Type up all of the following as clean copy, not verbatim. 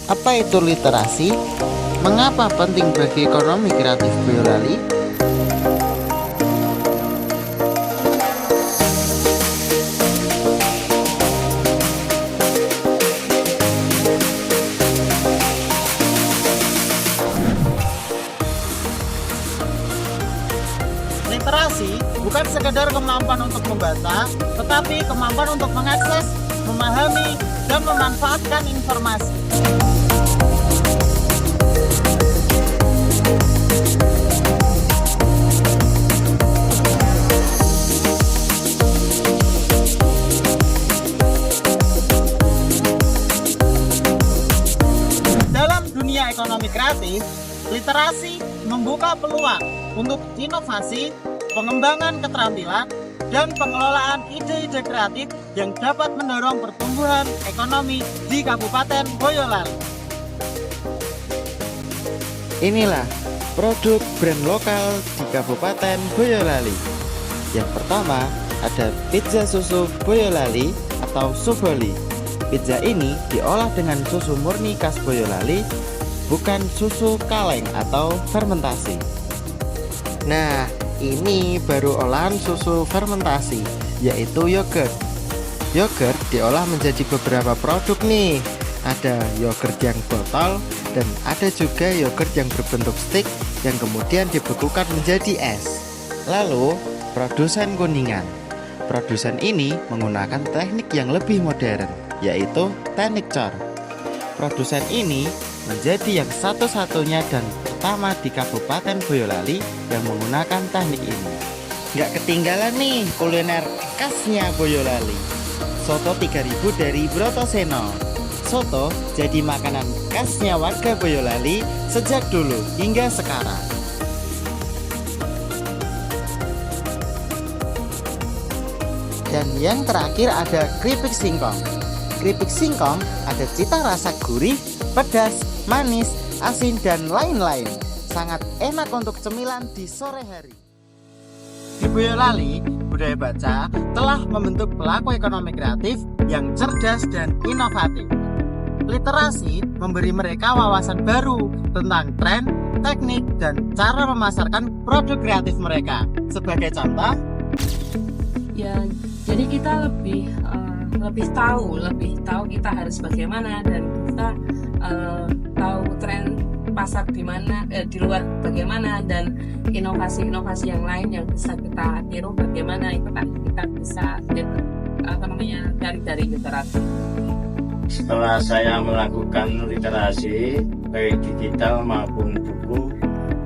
Apa itu literasi? Mengapa penting bagi ekonomi kreatif Boyolali? Literasi bukan sekedar kemampuan untuk membaca, tetapi kemampuan untuk mengakses, memahami, dan memanfaatkan informasi. Dalam dunia ekonomi kreatif, literasi membuka peluang untuk inovasi, pengembangan keterampilan, dan pengelolaan ide-ide kreatif yang dapat mendorong pertumbuhan ekonomi di Kabupaten Boyolali. Inilah produk brand lokal di Kabupaten Boyolali. Yang pertama ada pizza susu Boyolali atau Suboli. Pizza ini diolah dengan susu murni khas Boyolali, bukan susu kaleng atau fermentasi. Nah, ini baru olahan susu fermentasi, yaitu yogurt. Yogurt diolah menjadi beberapa produk nih. Ada yogurt yang botol dan ada juga yogurt yang berbentuk stik yang kemudian dibekukan menjadi es. Lalu, produsen kuningan. Produsen ini menggunakan teknik yang lebih modern, yaitu teknik cor. Produsen ini menjadi yang satu-satunya dan pertama di Kabupaten Boyolali yang menggunakan teknik ini. Nggak ketinggalan nih kuliner khasnya Boyolali, soto 3000 dari Brotoseno. Soto jadi makanan khasnya warga Boyolali sejak dulu hingga sekarang. Dan yang terakhir ada keripik singkong. Keripik singkong ada cita rasa gurih, pedas, manis, asin, dan lain-lain. Sangat enak untuk cemilan di sore hari. Di Boyolali, budaya baca telah membentuk pelaku ekonomi kreatif yang cerdas dan inovatif. Literasi memberi mereka wawasan baru tentang tren, teknik, dan cara memasarkan produk kreatif mereka. Sebagai contoh, ya jadi kita lebih tahu kita harus bagaimana, dan kita tahu tren pasar di mana, di luar bagaimana, dan inovasi-inovasi yang lain yang bisa kita tiru bagaimana, itu kan kita bisa dari literasi. Setelah saya melakukan literasi baik digital maupun buku,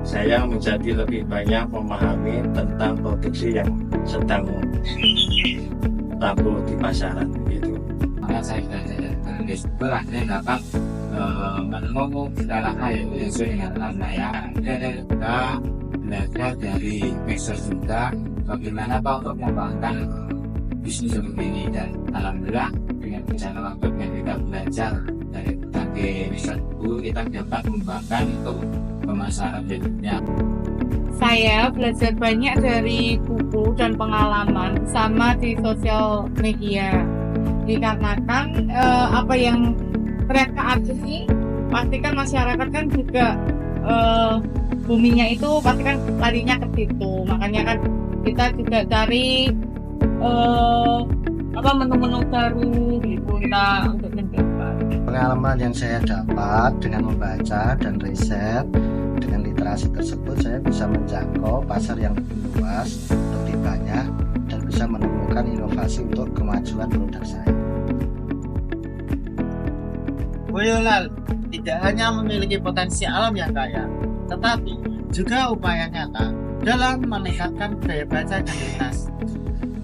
saya menjadi lebih banyak memahami tentang produksi yang sedang laku di pasaran gitu. Maka saya belajar menulis itu akhirnya dapat menemukan segala hal yang sesuai dengan layanan. Dan juga belajar dari medsos juga bagaimana untuk mengembangkan bisnis seperti ini, dan alhamdulillah dengan rencana waktu yang kita belajar dari berbagai riset itu kita dapat mengembangkan untuk pemasaran berikutnya. Saya belajar banyak dari buku dan pengalaman sama di sosial media. Dikarenakan apa yang mereka arti pastikan masyarakat kan juga buminya itu pastikan larinya ke situ. Makanya kan kita juga cari menu-menu baru gitu kita untuk mencoba. Pengalaman yang saya dapat dengan membaca dan riset, dengan literasi tersebut saya bisa menjangkau pasar yang lebih luas, lebih banyak, dan bisa menemukan inovasi untuk kemajuan produk saya. Boyolali tidak hanya memiliki potensi alam yang kaya, tetapi juga upaya nyata dalam meningkatkan budaya baca dan literasi.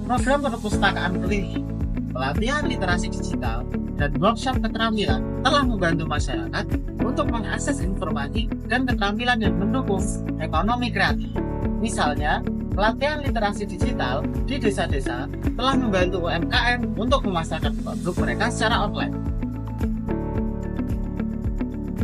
Program perpustakaan Pelih, pelatihan literasi digital, dan workshop keterampilan telah membantu masyarakat untuk mengakses informasi dan keterampilan yang mendukung ekonomi kreatif. Misalnya, pelatihan literasi digital di desa-desa telah membantu UMKM untuk memasarkan produk mereka secara online.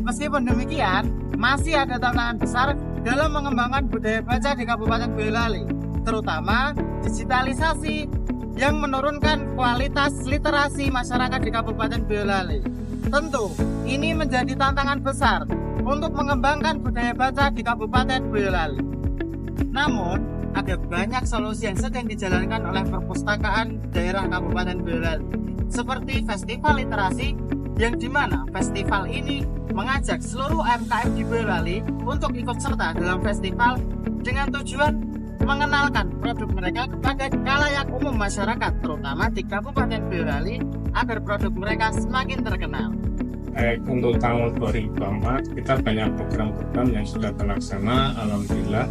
Meskipun demikian, masih ada tantangan besar dalam mengembangkan budaya baca di Kabupaten Boyolali, terutama digitalisasi yang menurunkan kualitas literasi masyarakat di Kabupaten Boyolali. Tentu, ini menjadi tantangan besar untuk mengembangkan budaya baca di Kabupaten Boyolali. Namun, ada banyak solusi yang sedang dijalankan oleh perpustakaan daerah Kabupaten Boyolali, seperti festival literasi, yang dimana festival ini mengajak seluruh UMKM di Boyolali untuk ikut serta dalam festival dengan tujuan mengenalkan produk mereka kepada khalayak umum masyarakat, terutama di Kabupaten Boyolali, agar produk mereka semakin terkenal. Untuk tahun 2024 kita banyak program-program yang sudah terlaksana, alhamdulillah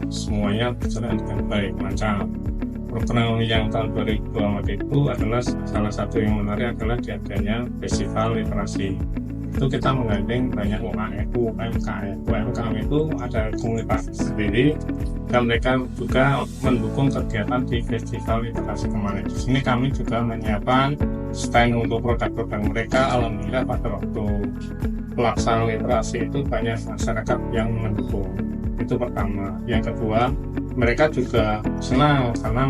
semuanya berjalan dengan baik, lancar. Program yang tahun 2024 itu adalah salah satu yang menarik adalah diadanya festival literasi. Itu kita menggandeng banyak UMKM. UMKM itu ada komunitas sendiri dan mereka juga mendukung kegiatan di festival literasi kemarin. Di sini kami juga menyiapkan stand untuk produk-produk mereka. Alhamdulillah pada waktu pelaksanaan literasi itu banyak masyarakat yang mendukung. Itu pertama. Yang kedua, mereka juga senang karena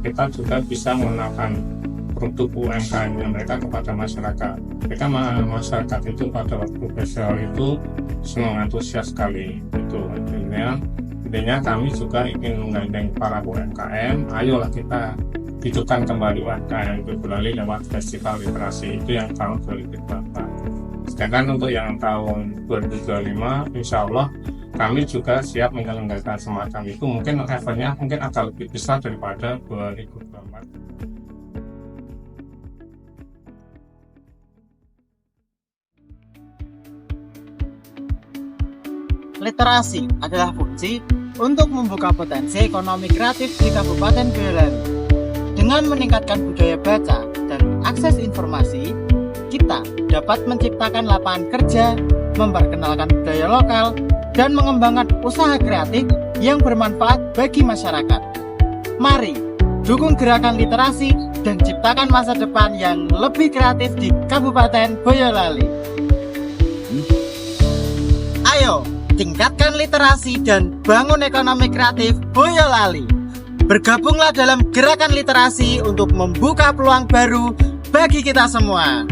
kita juga bisa mengenalkan produk UMKM mereka kepada masyarakat. Mereka masyarakat itu pada waktu festival itu senang, antusias sekali. Itu intinya kami juga ingin menggandeng para UMKM. Ayolah kita hidupkan kembali UMKM Boyolali lewat festival literasi. Itu yang tahun 2024. Sedangkan untuk yang tahun 2025, insya Allah kami juga siap menyelenggarakan semacam itu. Mungkin levelnya mungkin akan lebih besar daripada 2024. Literasi adalah kunci untuk membuka potensi ekonomi kreatif di Kabupaten Boyolali. Dengan meningkatkan budaya baca dan akses informasi, kita dapat menciptakan lapangan kerja, memperkenalkan budaya lokal, dan mengembangkan usaha kreatif yang bermanfaat bagi masyarakat. Mari dukung gerakan literasi dan ciptakan masa depan yang lebih kreatif di Kabupaten Boyolali. Ayo, tingkatkan literasi dan bangun ekonomi kreatif Boyolali. Bergabunglah dalam gerakan literasi untuk membuka peluang baru bagi kita semua.